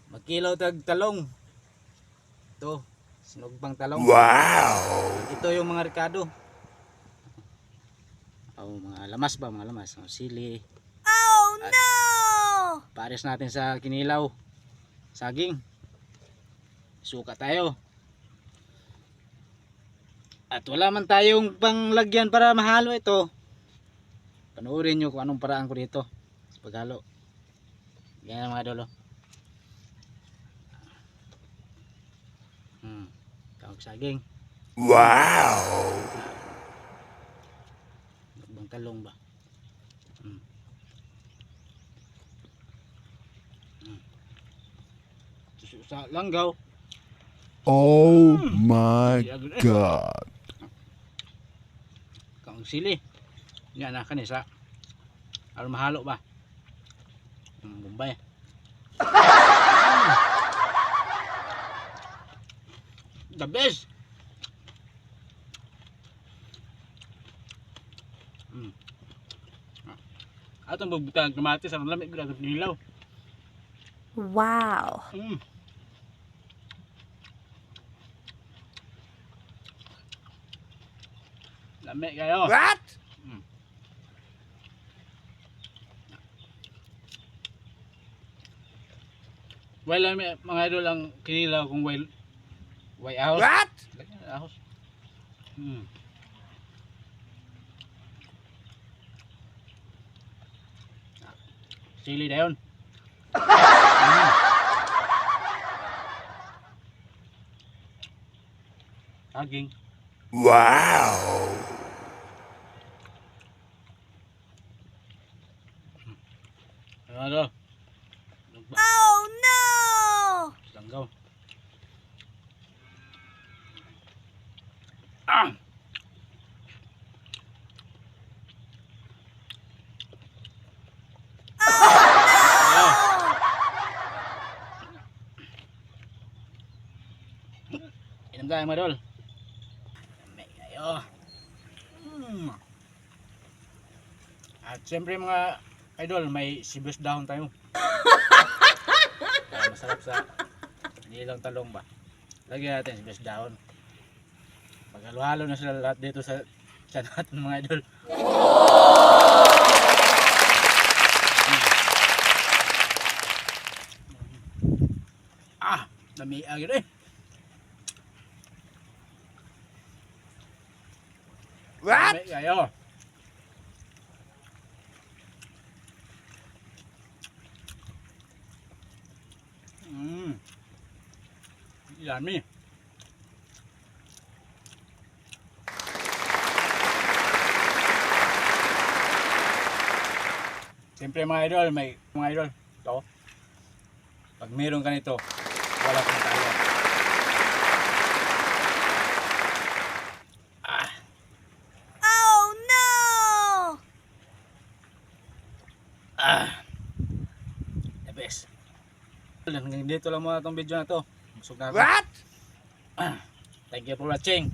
Magkilaw tag talong. Ito, sinugbang talong. Wow! Ito yung mga ricado. Mga lamas ba, mga lamas. Sili. Oh no! Pares natin sa kinilaw. Saging. Suka tayo. At wala man tayong panglagyan para mahalo ito. Panoorin nyo kung anong paraan ko dito sa paghalo. Yan mga idol. Tawag saging. Wow! Bang talong ba? Sa langgaw. Oh my God! Kang sili. Yan na kanisa. Aron mahalo ba? Bombay. The best. Atong magbutang kamatis ang lamig gud atong nilaw. Wow. Lamig kayo. What? Well, mga idol ang kinilaw kung way ahos. What? Lagyan na ahos. Sili na yun. Saging. Wow! Ano? Oh no! Langgaw. Ah! Inom tayo mga idol. May kayo. At siyempre mga idol, may sibuyas dahon tayo. Masarap sa nilang talong ba. Lagyan natin sibuyas dahon. Paghalo-halo na sila lahat dito sa natin mga idol. Dami agad eh. What? Dami kayo. Yummy. Siyempre mga idol, may mga idol. Ito. Pag meron ka nito, wala kang tayo. Oh no! The best. Hanggang dito lang muna itong video na to. Busog na ako. What? Thank you for watching.